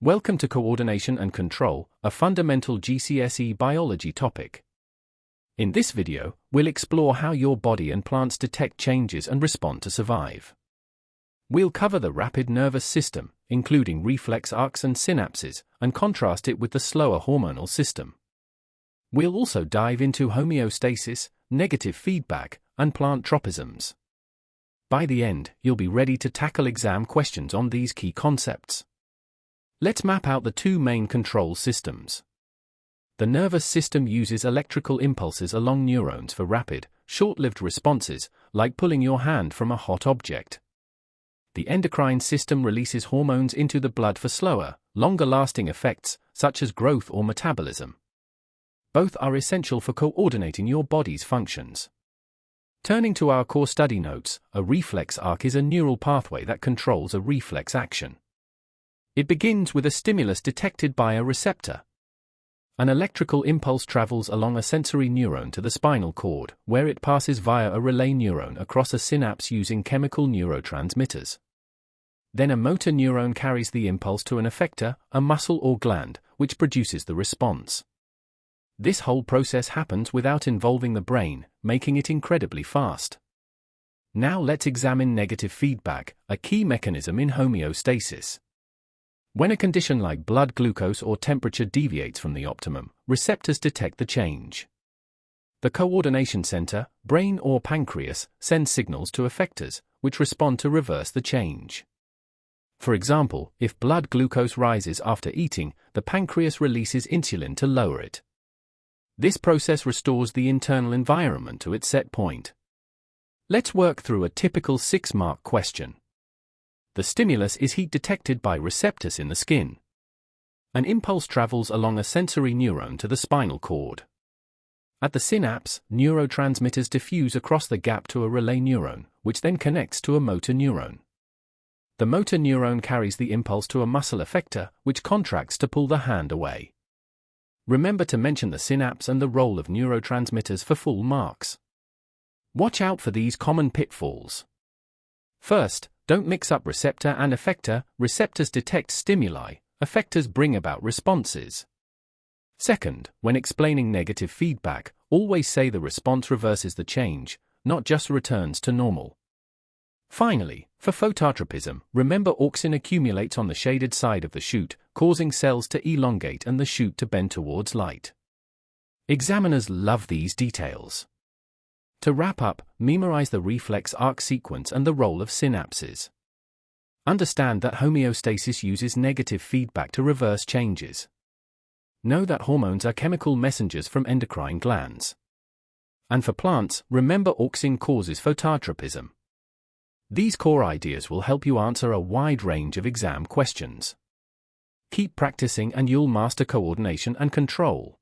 Welcome to Coordination and Control, a fundamental GCSE Biology topic. In this video, we'll explore how your body and plants detect changes and respond to survive. We'll cover the rapid nervous system, including reflex arcs and synapses, and contrast it with the slower hormonal system. We'll also dive into homeostasis, negative feedback, and plant tropisms. By the end, you'll be ready to tackle exam questions on these key concepts. Let's map out the two main control systems. The nervous system uses electrical impulses along neurons for rapid, short-lived responses, like pulling your hand from a hot object. The endocrine system releases hormones into the blood for slower, longer-lasting effects, such as growth or metabolism. Both are essential for coordinating your body's functions. Turning to our core study notes, a reflex arc is a neural pathway that controls a reflex action. It begins with a stimulus detected by a receptor. An electrical impulse travels along a sensory neuron to the spinal cord, where it passes via a relay neuron across a synapse using chemical neurotransmitters. Then a motor neuron carries the impulse to an effector, a muscle or gland, which produces the response. This whole process happens without involving the brain, making it incredibly fast. Now let's examine negative feedback, a key mechanism in homeostasis. When a condition like blood glucose or temperature deviates from the optimum, receptors detect the change. The coordination center, brain or pancreas, sends signals to effectors, which respond to reverse the change. For example, if blood glucose rises after eating, the pancreas releases insulin to lower it. This process restores the internal environment to its set point. Let's work through a typical 6-mark question. The stimulus is heat detected by receptors in the skin. An impulse travels along a sensory neuron to the spinal cord. At the synapse, neurotransmitters diffuse across the gap to a relay neuron, which then connects to a motor neuron. The motor neuron carries the impulse to a muscle effector, which contracts to pull the hand away. Remember to mention the synapse and the role of neurotransmitters for full marks. Watch out for these common pitfalls. First, don't mix up receptor and effector. Receptors detect stimuli, effectors bring about responses. Second, when explaining negative feedback, always say the response reverses the change, not just returns to normal. Finally, for phototropism, remember auxin accumulates on the shaded side of the shoot, causing cells to elongate and the shoot to bend towards light. Examiners love these details. To wrap up, memorize the reflex arc sequence and the role of synapses. Understand that homeostasis uses negative feedback to reverse changes. Know that hormones are chemical messengers from endocrine glands. And for plants, remember auxin causes phototropism. These core ideas will help you answer a wide range of exam questions. Keep practicing and you'll master coordination and control.